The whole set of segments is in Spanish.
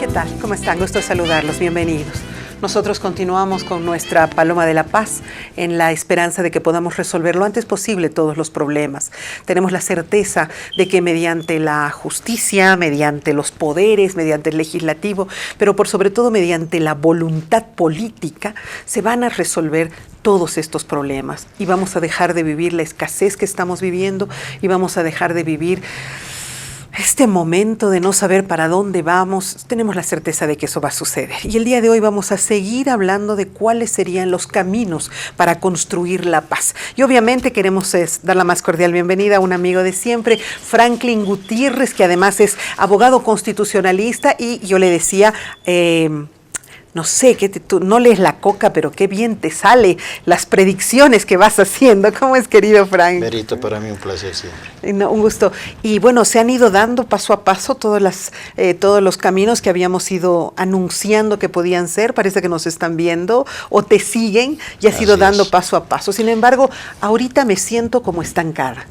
¿Qué tal? ¿Cómo están? Gusto saludarlos. Bienvenidos. Nosotros continuamos con nuestra Paloma de la Paz en la esperanza de que podamos resolver lo antes posible todos los problemas. Tenemos la certeza de que mediante la justicia, mediante los poderes, mediante el legislativo, pero por sobre todo mediante la voluntad política, se van a resolver todos estos problemas y vamos a dejar de vivir la escasez que estamos viviendo y vamos a dejar de vivir este momento de no saber para dónde vamos. Tenemos la certeza de que eso va a suceder. Y el día de hoy vamos a seguir hablando de cuáles serían los caminos para construir la paz. Y obviamente queremos dar la más cordial bienvenida a un amigo de siempre, Franklin Gutiérrez, que además es abogado constitucionalista y yo le decía... no sé, que tú no lees la coca, pero qué bien te sale las predicciones que vas haciendo. ¿Cómo es, querido Frank? Berito, para mí un placer siempre. No, un gusto. Y bueno, se han ido dando paso a paso todos los caminos que habíamos ido anunciando que podían ser. Parece que nos están viendo o te siguen y has ido dando paso a paso. Sin embargo, ahorita me siento como estancada.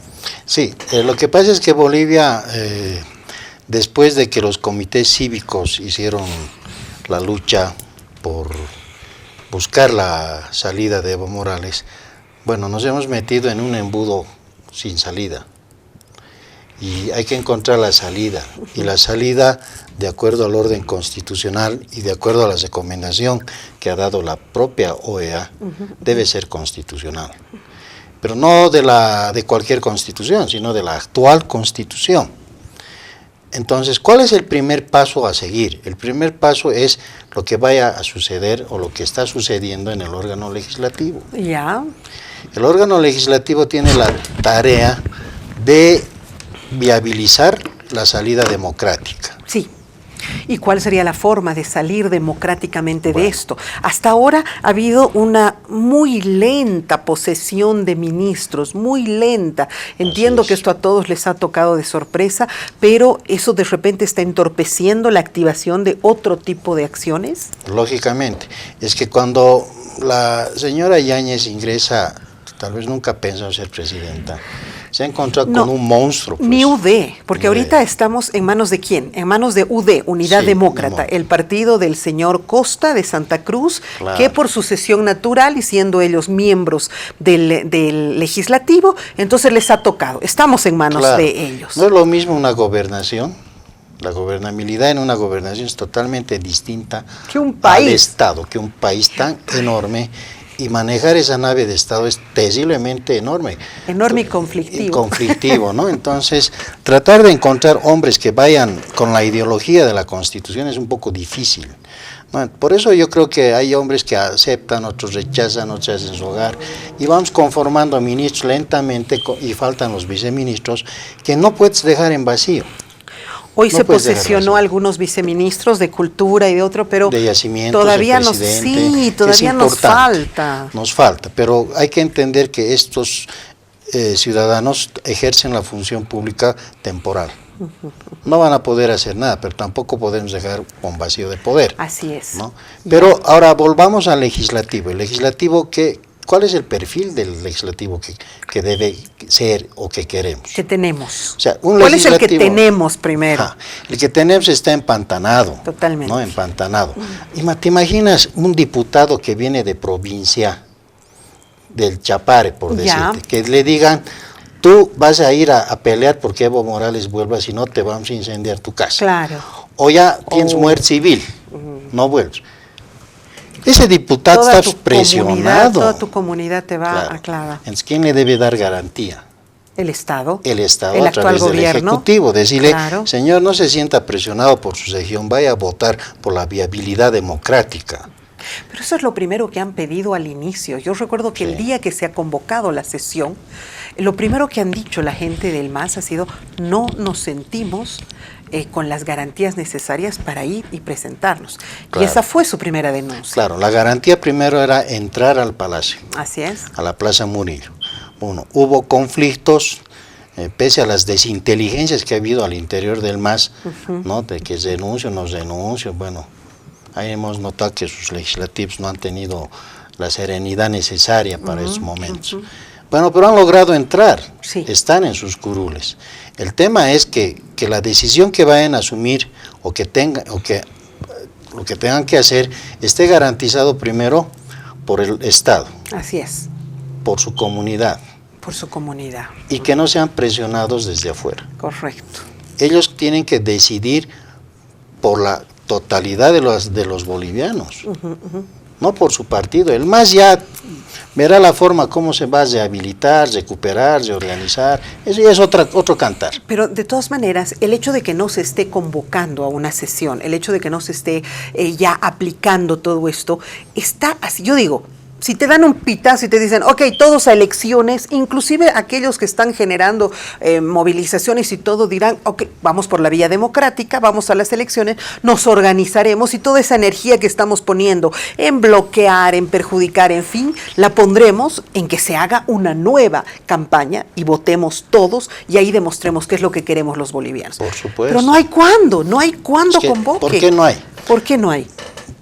Sí, lo que pasa es que Bolivia, después de que los comités cívicos hicieron la lucha por buscar la salida de Evo Morales, bueno, nos hemos metido en un embudo sin salida y hay que encontrar la salida, y la salida, de acuerdo al orden constitucional y de acuerdo a la recomendación que ha dado la propia OEA, debe ser constitucional, pero no de cualquier constitución, sino de la actual constitución. Entonces, ¿cuál es el primer paso a seguir? El primer paso es lo que vaya a suceder o lo que está sucediendo en el órgano legislativo. Ya. El órgano legislativo tiene la tarea de viabilizar la salida democrática. Sí. ¿Y cuál sería la forma de salir democráticamente de esto? Hasta ahora ha habido una muy lenta posesión de ministros, muy lenta. Entiendo que esto a todos les ha tocado de sorpresa, pero ¿eso de repente está entorpeciendo la activación de otro tipo de acciones? Lógicamente. Es que cuando la señora Yáñez ingresa, tal vez nunca pensó ser presidenta, se ha encontrado con un monstruo. Pues. Ni UD, porque ahorita estamos en manos de ¿quién? En manos de UD, Unidad Demócrata, el partido del señor Costa de Santa Cruz, claro, que por sucesión natural y siendo ellos miembros del legislativo, entonces les ha tocado. Estamos en manos de ellos. No es lo mismo una gobernación. La gobernabilidad en una gobernación es totalmente distinta que un país. Al Estado, que un país tan enorme. Y manejar esa nave de Estado es terriblemente enorme. Enorme y conflictivo. Conflictivo, ¿no? Entonces, tratar de encontrar hombres que vayan con la ideología de la Constitución es un poco difícil, ¿no? Por eso yo creo que hay hombres que aceptan, otros rechazan, otros hacen su hogar, y vamos conformando ministros lentamente, y faltan los viceministros, que no puedes dejar en vacío. Hoy se posesionó algunos viceministros de Cultura y de otro, pero de yacimientos, todavía nos falta. Nos falta, pero hay que entender que estos ciudadanos ejercen la función pública temporal. No van a poder hacer nada, pero tampoco podemos dejar un vacío de poder. Así es. ¿No? Pero ahora volvamos al legislativo. El legislativo, ¿cuál es el perfil del legislativo que debe ser o que queremos? Que tenemos. O sea, ¿Cuál es el que tenemos primero? El que tenemos está empantanado. Totalmente. ¿No? Empantanado. ¿Te imaginas un diputado que viene de provincia, del Chapare, por decirte, que le digan, tú vas a ir a pelear porque Evo Morales vuelva, si no te vamos a incendiar tu casa? Claro. O ya tienes muerte civil, no vuelves. Ese diputado está presionado. Toda tu comunidad te va a clavar. Entonces, ¿quién le debe dar garantía? El Estado. El Estado, el a través actual del gobierno. Ejecutivo. Decirle, señor, no se sienta presionado por su región, vaya a votar por la viabilidad democrática. Pero eso es lo primero que han pedido al inicio. Yo recuerdo que el día que se ha convocado la sesión, lo primero que han dicho la gente del MAS ha sido, no nos sentimos con las garantías necesarias para ir y presentarnos. Claro. Y esa fue su primera denuncia. Claro, la garantía primero era entrar al Palacio. Así es. A la Plaza Murillo. Bueno, hubo conflictos, pese a las desinteligencias que ha habido al interior del MAS, ¿no? De que denuncio, nos denuncio, bueno, ahí hemos notado que sus legislativos no han tenido la serenidad necesaria para esos momentos. Bueno, pero han logrado entrar, están en sus curules. El tema es que la decisión que vayan a asumir o que lo que tengan que hacer esté garantizado primero por el Estado, Así es, por su comunidad, por su comunidad. y que no sean presionados desde afuera. Correcto. Ellos tienen que decidir por la totalidad de los bolivianos, no por su partido. El MAS ya verá la forma como se va a rehabilitar, recuperar, reorganizar. Eso ya es otro cantar. Pero de todas maneras, el hecho de que no se esté convocando a una sesión, el hecho de que no se esté ya aplicando todo esto, está así. Yo digo, si te dan un pitazo y te dicen, ok, todos a elecciones, inclusive aquellos que están generando movilizaciones y todo dirán, ok, vamos por la vía democrática, vamos a las elecciones, nos organizaremos y toda esa energía que estamos poniendo en bloquear, en perjudicar, en fin, la pondremos en que se haga una nueva campaña y votemos todos y ahí demostremos qué es lo que queremos los bolivianos. Por supuesto. Pero no hay cuándo Es que, convoque. ¿por qué no hay? ¿Por qué no hay?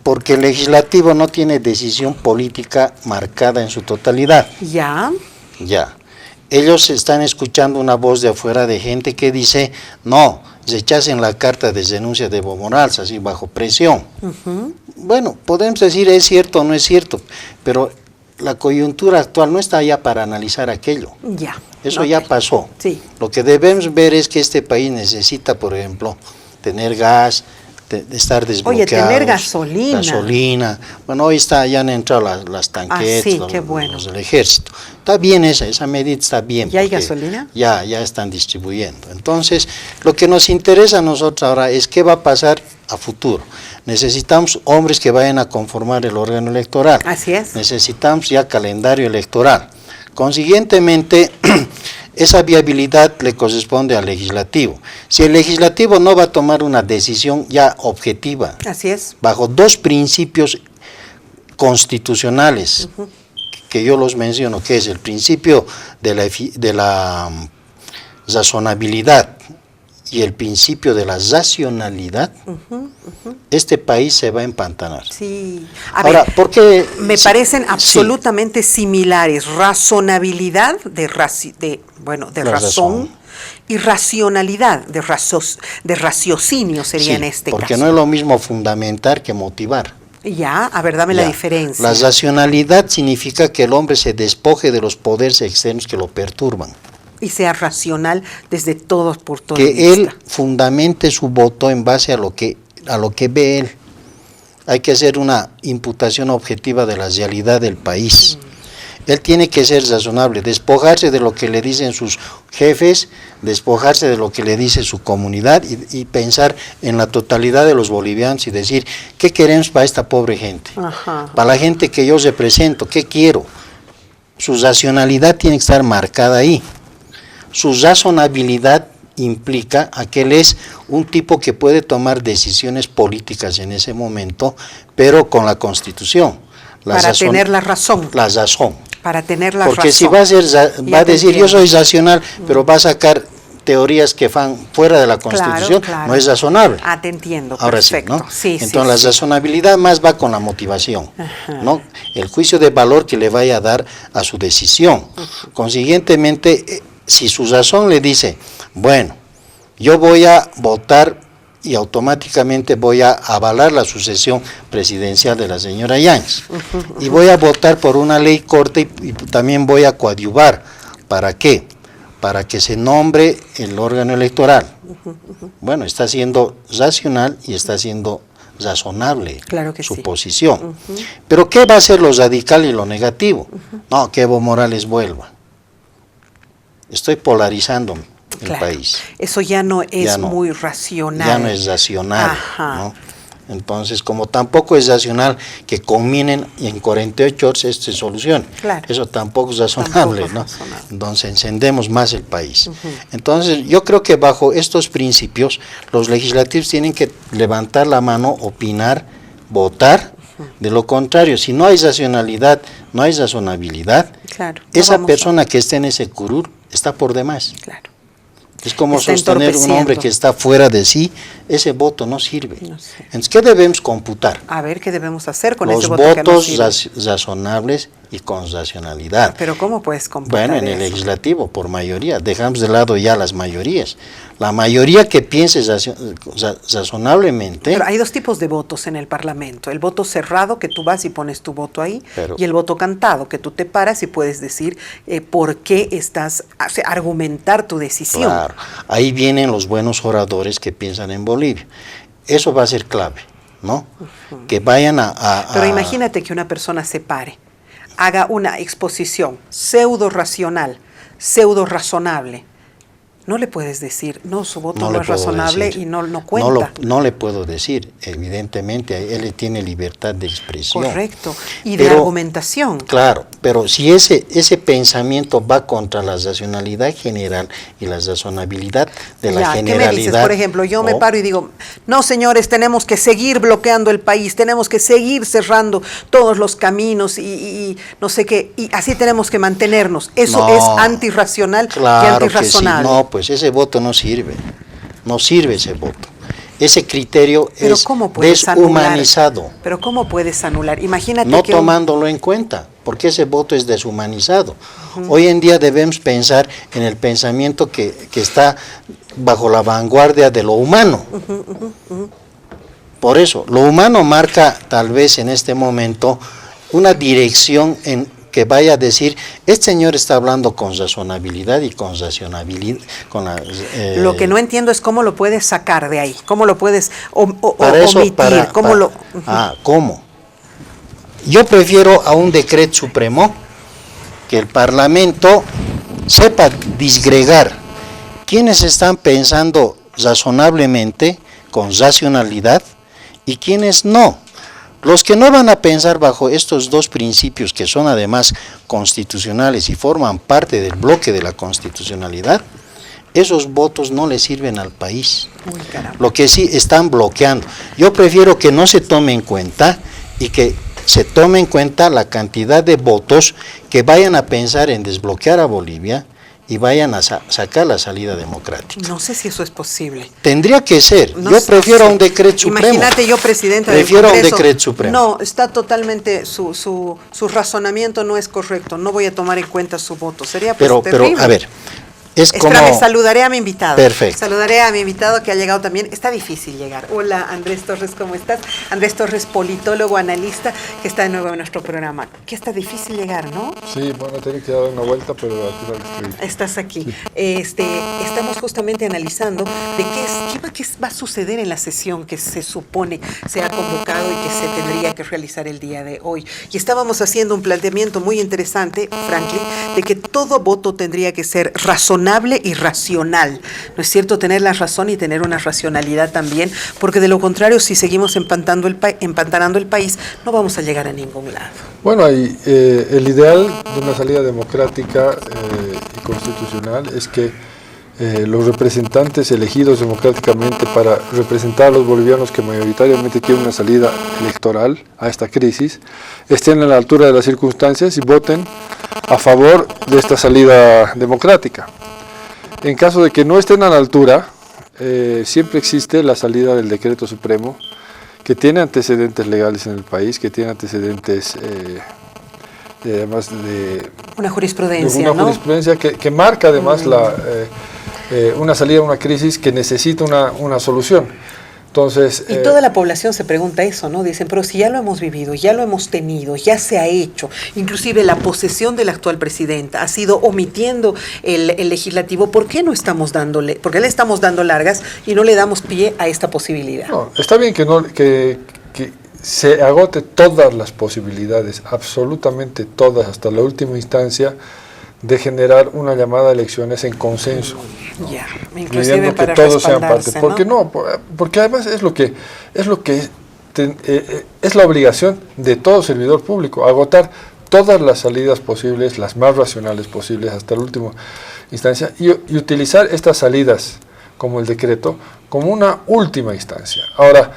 Porque el legislativo no tiene decisión política marcada en su totalidad. Ya. Ya. Ellos están escuchando una voz de afuera de gente que dice, no, rechacen la carta de renuncia de Evo Morales, así bajo presión. Bueno, podemos decir es cierto o no es cierto, pero la coyuntura actual no está ya para analizar aquello. Ya. Eso Ok. ya pasó. Sí. Lo que debemos ver es que este país necesita, por ejemplo, tener gas, estar desbloqueados. Oye, tener gasolina. Gasolina. Bueno, hoy ya han entrado las tanquetas, sí, qué bueno. los del ejército. Está bien esa medida está bien. ¿Ya hay porque gasolina? Ya están distribuyendo. Entonces, lo que nos interesa a nosotros ahora es qué va a pasar a futuro. Necesitamos hombres que vayan a conformar el órgano electoral. Así es. Necesitamos ya calendario electoral. Consiguientemente, esa viabilidad le corresponde al legislativo. Si el legislativo no va a tomar una decisión ya objetiva, Así es. bajo dos principios constitucionales, que yo los menciono, que es el principio de la razonabilidad y el principio de la racionalidad, este país se va a empantanar. Sí. Ahora, ¿por qué? Me Sí, parecen sí. absolutamente similares. Razonabilidad de La razón razón. y racionalidad de raciocinio sería Sí, en este porque caso. no es lo mismo fundamentar que motivar. Ya, a ver, dame la Ya. diferencia. La racionalidad significa que el hombre se despoje de los poderes externos que lo perturban. Y sea racional desde todos por todo. Que él fundamente su voto en base a lo que ve él. Hay que hacer una imputación objetiva de la realidad del país. Él tiene que ser razonable, despojarse de lo que le dicen sus jefes, despojarse de lo que le dice su comunidad y pensar en la totalidad de los bolivianos y decir, ¿qué queremos para esta pobre gente? Ajá. Para la gente que yo represento, ¿qué quiero? Su racionalidad tiene que estar marcada ahí. Su razonabilidad implica a que él es un tipo que puede tomar decisiones políticas en ese momento, pero con la Constitución. Para tener la razón. La razón. Para tener la Porque razón. si va a decir yo soy racional, pero va a sacar teorías que van fuera de la Constitución, Claro. no es razonable. Ah, te entiendo. Ahora Perfecto. sí, ¿no? Sí, Entonces la sí. razonabilidad más va con la motivación, ¿no? El juicio de valor que le vaya a dar a su decisión. Consiguientemente, si su razón le dice, bueno, yo voy a votar y automáticamente voy a avalar la sucesión presidencial de la señora Yáñez, y voy a votar por una ley corta y también voy a coadyuvar. ¿Para qué? Para que se nombre el órgano electoral. Bueno, está siendo racional y está siendo razonable Claro que su sí. posición. Pero ¿qué va a ser lo radical y lo negativo? No, que Evo Morales vuelva. Estoy polarizando el Claro. país. Eso ya no es Ya no. muy racional. Ya no es racional, Ajá. ¿no? Entonces, como tampoco es racional que combinen y en 48 horas esto se solucione. Claro. Eso tampoco es razonable, Tampoco es ¿no? razonable. Entonces, encendemos más el país. Entonces, yo creo que bajo estos principios, los legislativos tienen que levantar la mano, opinar, votar. De lo contrario, si no hay racionalidad, no hay razonabilidad, Claro. No esa vamos persona que esté en ese curul está por demás. Claro. Es como Está sostener un hombre entorpeciendo. que está fuera de sí, ese voto no sirve. No sé. Entonces, ¿qué debemos computar? A ver, ¿qué debemos hacer con Los ese voto que no votos sirve? razonables y con racionalidad. Pero ¿cómo puedes computar Bueno, en el eso? legislativo, por mayoría, dejamos de lado ya las mayorías. La mayoría que piense razonablemente. Pero hay dos tipos de votos en el Parlamento. El voto cerrado, que tú vas y pones tu voto ahí, y el voto cantado, que tú te paras y puedes decir por qué estás, o sea, argumentar tu decisión. Claro, ahí vienen los buenos oradores que piensan en Bolivia. Eso va a ser clave, ¿no? Que vayan Pero imagínate que una persona se pare, haga una exposición pseudo racional, pseudo razonable. No le puedes decir, no, su voto no es razonable y no cuenta. No le puedo decir, evidentemente, él tiene libertad de expresión. Correcto, y de argumentación. Claro, pero si ese pensamiento va contra la racionalidad general y la razonabilidad de la generalidad. ¿Qué me dices? Por ejemplo, yo me paro y digo, no señores, tenemos que seguir bloqueando el país, tenemos que seguir cerrando todos los caminos y no sé qué, y así tenemos que mantenernos. Eso es antirracional y antirrazonable. No, pues ese voto no sirve ese voto. Ese criterio es deshumanizado. Pero ¿cómo puedes anular? Imagínate no tomándolo en cuenta, porque ese voto es deshumanizado. Hoy en día debemos pensar en el pensamiento que está bajo la vanguardia de lo humano. Por eso, lo humano marca tal vez en este momento una dirección que vaya a decir, este señor está hablando con razonabilidad y con racionabilidad. Lo que no entiendo es cómo lo puedes sacar de ahí, cómo lo puedes omitir. ¿Cómo? Yo prefiero a un decreto supremo que el Parlamento sepa disgregar quiénes están pensando razonablemente, con racionalidad, y quiénes no. Los que no van a pensar bajo estos dos principios, que son además constitucionales y forman parte del bloque de la constitucionalidad, esos votos no le sirven al país. Lo que sí están bloqueando. Yo prefiero que no se tome en cuenta y que se tome en cuenta la cantidad de votos que vayan a pensar en desbloquear a Bolivia y vayan a sacar la salida democrática. No sé si eso es posible. Tendría que ser. Yo prefiero a un decreto supremo. Imagínate yo, presidenta del Congreso. Prefiero a un decreto supremo. No, está totalmente, su razonamiento no es correcto. No voy a tomar en cuenta su voto. Sería terrible. Pero, a ver, Espérame, saludaré a mi invitado. Perfecto. Saludaré a mi invitado que ha llegado también. Está difícil llegar. Hola, Andrés Torres, ¿cómo estás? Andrés Torres, politólogo, analista, que está de nuevo en nuestro programa. Que está difícil llegar, ¿no? Sí, bueno, tenía que dar una vuelta, pero aquí la estoy. Estás aquí. Sí. Estamos justamente analizando de qué va a suceder en la sesión que se supone se ha convocado y que se tendría que realizar el día de hoy. Y estábamos haciendo un planteamiento muy interesante, Franklin, de que todo voto tendría que ser razonable y racional, ¿no es cierto? Tener la razón y tener una racionalidad también, porque de lo contrario, si seguimos empantanando el país, no vamos a llegar a ningún lado. Bueno, el ideal de una salida democrática y constitucional es que los representantes elegidos democráticamente para representar a los bolivianos que mayoritariamente quieren una salida electoral a esta crisis, estén a la altura de las circunstancias y voten a favor de esta salida democrática. En caso de que no estén a la altura, siempre existe la salida del decreto supremo, que tiene antecedentes legales en el país, que tiene antecedentes además de una jurisprudencia, una jurisprudencia que marca además una salida a una crisis que necesita una solución. Entonces, y toda la población se pregunta eso, ¿no? Dicen, pero si ya lo hemos vivido, ya lo hemos tenido, ya se ha hecho, inclusive la posesión de la actual presidenta ha sido omitiendo el legislativo, ¿por qué no estamos dándole, por qué le estamos dando largas y no le damos pie a esta posibilidad? No, está bien que se agote todas las posibilidades, absolutamente todas, hasta la última instancia, de generar una llamada a elecciones en consenso. Ya, inclusive para que todos sean parte, ¿no? Porque además es la obligación de todo servidor público, agotar todas las salidas posibles, las más racionales posibles hasta la última instancia, y utilizar estas salidas como el decreto como una última instancia. Ahora,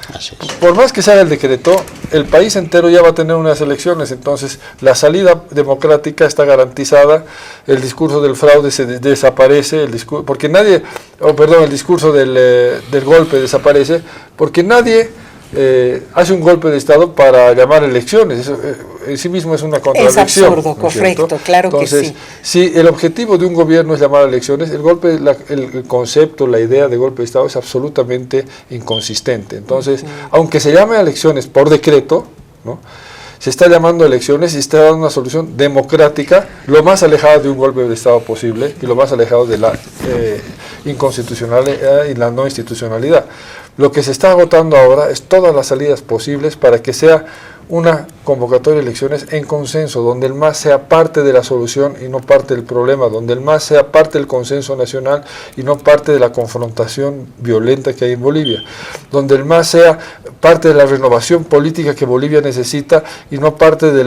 por más que sea el decreto, el país entero ya va a tener unas elecciones, entonces la salida democrática está garantizada, el discurso del fraude se desaparece, el discurso del golpe desaparece, porque nadie hace un golpe de Estado para llamar elecciones. Eso en sí mismo es una contradicción. Es absurdo, ¿no es correcto, cierto? claro. Entonces, que sí. si el objetivo de un gobierno es llamar a elecciones, el concepto, la idea de golpe de Estado es absolutamente inconsistente. Entonces, aunque se llame a elecciones por decreto, ¿no?, se está llamando a elecciones y está dando una solución democrática, lo más alejada de un golpe de Estado posible y lo más alejado de la inconstitucionalidad y la no institucionalidad. Lo que se está agotando ahora es todas las salidas posibles para que sea una convocatoria de elecciones en consenso, donde el MAS sea parte de la solución y no parte del problema, donde el MAS sea parte del consenso nacional y no parte de la confrontación violenta que hay en Bolivia, donde el MAS sea parte de la renovación política que Bolivia necesita y no parte de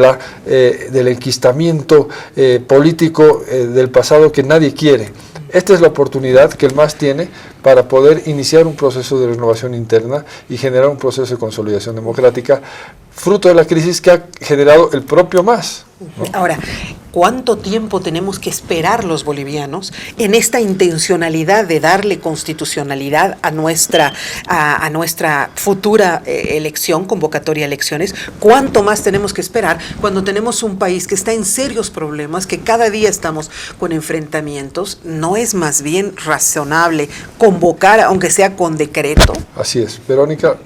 del enquistamiento político del pasado que nadie quiere. Esta es la oportunidad que el MAS tiene para poder iniciar un proceso de renovación interna y generar un proceso de consolidación democrática, fruto de la crisis que ha generado el propio MAS, ¿no? Ahora, ¿cuánto tiempo tenemos que esperar los bolivianos en esta intencionalidad de darle constitucionalidad a nuestra futura elección, convocatoria a elecciones? ¿Cuánto más tenemos que esperar cuando tenemos un país que está en serios problemas, que cada día estamos con enfrentamientos? ¿No es más bien razonable convocar, aunque sea con decreto? Así es, Verónica,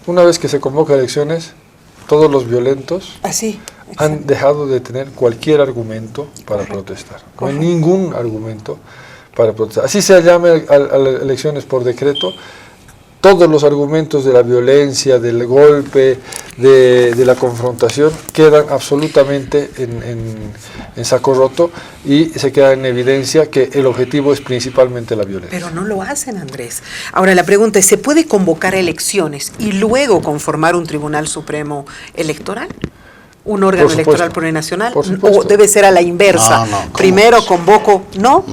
una vez que se convoca elecciones, todos los violentos han dejado de tener cualquier argumento para protestar. No hay ningún argumento para protestar. Así se llame a elecciones por decreto, todos los argumentos de la violencia, del golpe, de la confrontación, quedan absolutamente en saco roto y se queda en evidencia que el objetivo es principalmente la violencia. Pero no lo hacen, Andrés. Ahora la pregunta es, ¿se puede convocar a elecciones y luego conformar un Tribunal Supremo Electoral? ¿Un órgano electoral plurinacional? ¿O debe ser a la inversa? No, primero convoco, ¿no?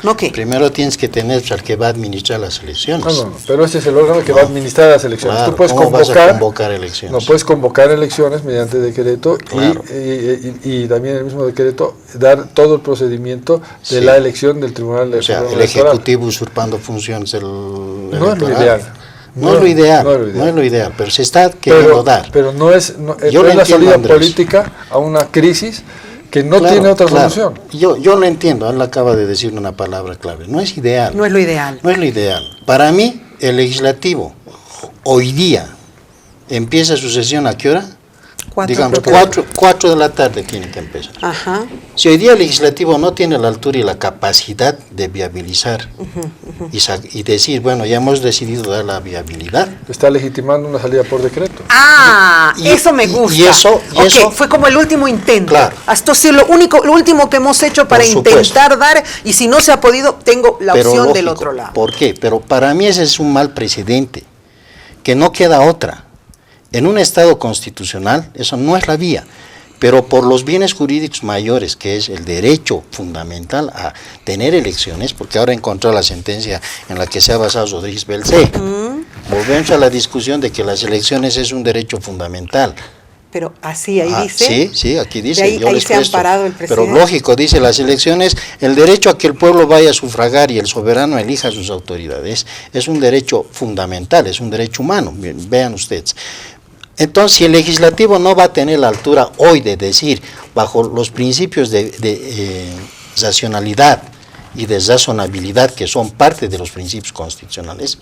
¿No qué? Primero tienes que tener al que va a administrar las elecciones. No, pero este es el órgano que va a administrar las elecciones. Claro, tú puedes ¿cómo vas a convocar elecciones? No puedes convocar elecciones mediante decreto, claro. y también el mismo decreto dar todo el procedimiento de la elección del Tribunal Electoral. O sea, el Ejecutivo usurpando funciones del no es lo ideal. No es lo ideal, pero se está queriendo dar. Pero no es la salida política a una crisis que no tiene otra solución. Yo lo entiendo, él acaba de decir una palabra clave, no es ideal. No es lo ideal. No es lo ideal. Para mí, el legislativo, hoy día, empieza su sesión ¿a qué hora? Digamos, 4 de la tarde tiene que empezar. Ajá. Si hoy día el legislativo no tiene la altura y la capacidad de viabilizar y decir, bueno, ya hemos decidido dar la viabilidad. Está legitimando una salida por decreto. Eso me gusta. Y eso fue como el último intento. Claro. Esto sí lo último que hemos hecho para intentar dar, y si no se ha podido, tengo la opción del otro lado. ¿Por qué? Pero para mí ese es un mal precedente, que no queda otra. En un Estado constitucional, eso no es la vía, pero por los bienes jurídicos mayores, que es el derecho fundamental a tener elecciones, porque ahora encontró la sentencia en la que se ha basado Rodríguez Belcé. Volvemos a la discusión de que las elecciones es un derecho fundamental. Pero así ahí dice. Sí, aquí dice. Ahí se ha amparado el presidente. Pero lógico, dice las elecciones, el derecho a que el pueblo vaya a sufragar y el soberano elija a sus autoridades, es un derecho fundamental, es un derecho humano, vean ustedes. Entonces, si el legislativo no va a tener la altura hoy de decir, bajo los principios de racionalidad y de razonabilidad, que son parte de los principios constitucionales,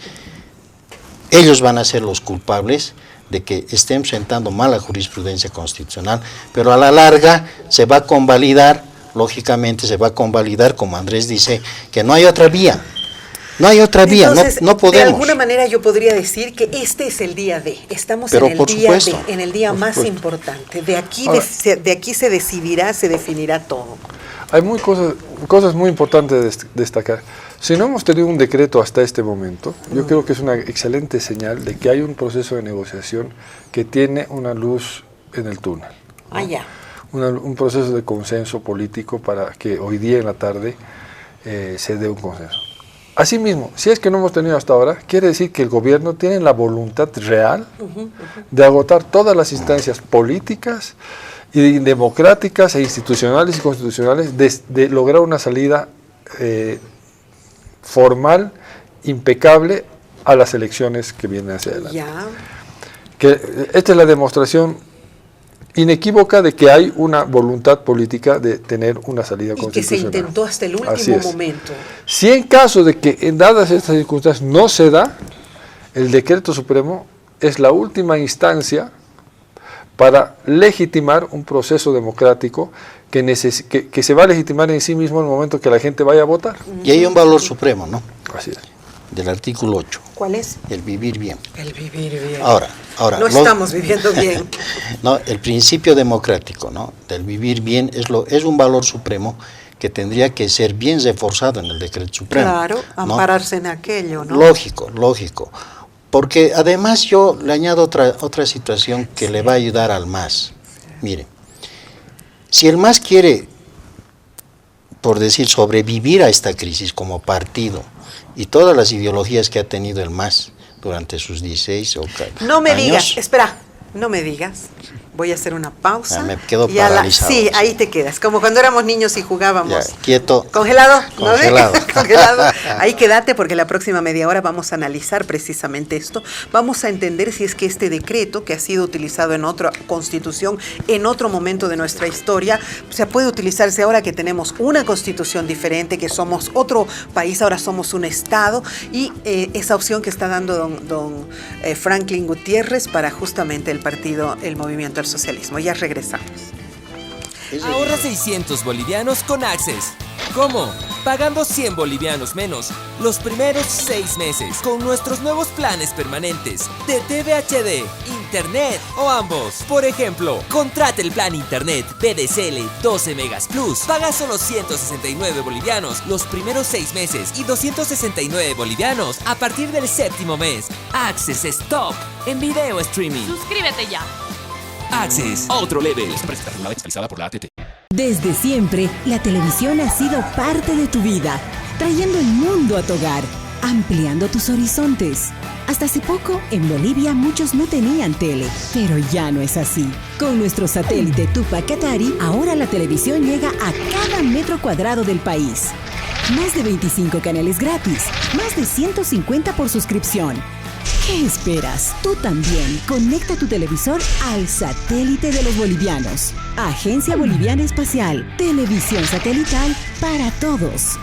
ellos van a ser los culpables de que estén sentando mala jurisprudencia constitucional, pero a la larga se va a convalidar, lógicamente se va a convalidar, como Andrés dice, que no hay otra vía. No hay otra vía, entonces, no podemos. De alguna manera yo podría decir que este es el día D. Estamos en el día más importante. De aquí se definirá todo. Hay cosas muy importantes de destacar. Si no hemos tenido un decreto hasta este momento, yo creo que es una excelente señal de que hay un proceso de negociación que tiene una luz en el túnel, ¿no? Un proceso de consenso político para que hoy día en la tarde se dé un consenso. Asimismo, si es que no hemos tenido hasta ahora, quiere decir que el gobierno tiene la voluntad real de agotar todas las instancias políticas y democráticas e institucionales y constitucionales de lograr una salida formal, impecable a las elecciones que vienen hacia adelante. Ya. Que esta es la demostración inequívoca de que hay una voluntad política de tener una salida Y que se constitucional. intentó hasta el Así último es. momento. Si en caso de que en dadas estas circunstancias no se da, el decreto supremo es la última instancia para legitimar un proceso democrático que se va a legitimar en sí mismo en el momento que la gente vaya a votar. Y hay un valor supremo, ¿no? Así es. Del artículo 8, ¿Cuál es? el vivir bien. El vivir bien. Ahora, No estamos viviendo bien. No, el principio democrático, ¿no? Del vivir bien es un valor supremo que tendría que ser bien reforzado en el decreto supremo. Claro, ¿no? ampararse en aquello, ¿no? Lógico. Porque además yo le añado otra situación que le va a ayudar al MAS. Mire, si el MAS quiere, por decir, sobrevivir a esta crisis como partido y todas las ideologías que ha tenido el MAS durante sus 16 No me años, digas, espera, no me digas. Voy a hacer una pausa. Me quedo y a paralizado. sí, ahí te quedas. Como cuando éramos niños y jugábamos. Ya, quieto. Congelado, ¿no? Congelado. Congelado. Ahí quédate porque la próxima media hora vamos a analizar precisamente esto. Vamos a entender si es que este decreto que ha sido utilizado en otra constitución, en otro momento de nuestra historia, se puede utilizarse ahora que tenemos una constitución diferente, que somos otro país, ahora somos un estado, y esa opción que está dando don Franklin Gutiérrez para justamente el partido, el movimiento al socialismo. Ya regresamos. Ahorra 600 bolivianos con Access. ¿Cómo? Pagando 100 bolivianos menos los primeros 6 meses con nuestros nuevos planes permanentes de TV HD, Internet o ambos. Por ejemplo, contrate el plan Internet VDSL 12 Megas Plus. Paga solo 169 bolivianos los primeros 6 meses y 269 bolivianos a partir del 7º mes. Access es top en video streaming. Suscríbete ya. Access, otro level. Empresa regulada y fiscalizada por la ATT. Desde siempre, la televisión ha sido parte de tu vida, trayendo el mundo a tu hogar, ampliando tus horizontes. Hasta hace poco, en Bolivia muchos no tenían tele, pero ya no es así. Con nuestro satélite Tupac Katari, ahora la televisión llega a cada metro cuadrado del país. Más de 25 canales gratis, más de 150 por suscripción. ¿Qué esperas? Tú también. Conecta tu televisor al satélite de los bolivianos. Agencia Boliviana Espacial. Televisión satelital para todos.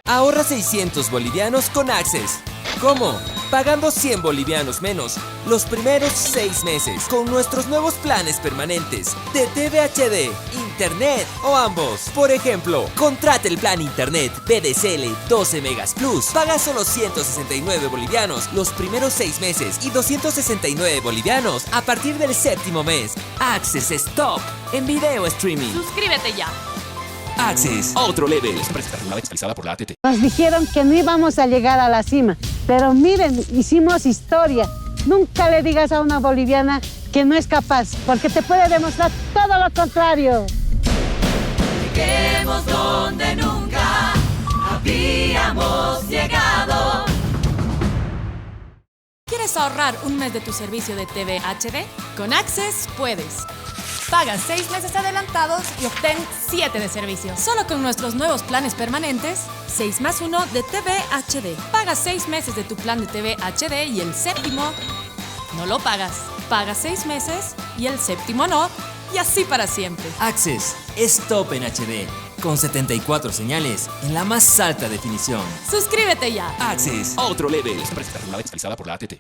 Ahorra 600 bolivianos con Access. ¿Cómo? Pagando 100 bolivianos menos los primeros 6 meses con nuestros nuevos planes permanentes de TV HD, Internet o ambos. Por ejemplo, contrate el plan Internet VDSL 12 Megas Plus. Paga solo 169 bolivianos los primeros 6 meses y 269 bolivianos a partir del 7º mes. Access es top en video streaming. Suscríbete ya. Access, otro level. Empresa regulada y fiscalizada por la ATT. Nos dijeron que no íbamos a llegar a la cima, pero miren, hicimos historia. Nunca le digas a una boliviana que no es capaz, porque te puede demostrar todo lo contrario. Lleguemos donde nunca habíamos llegado. ¿Quieres ahorrar un mes de tu servicio de TV HD? Con Access puedes. Paga 6 meses adelantados y obtén 7 de servicio. Solo con nuestros nuevos planes permanentes, 6+1 de TV HD. Paga 6 meses de tu plan de TV HD y el 7º no lo pagas. Paga 6 meses y el 7º no, y así para siempre. Access es top en HD, con 74 señales en la más alta definición. Suscríbete ya. Access, otro level. Empresa regulada y fiscalizada por la ATT.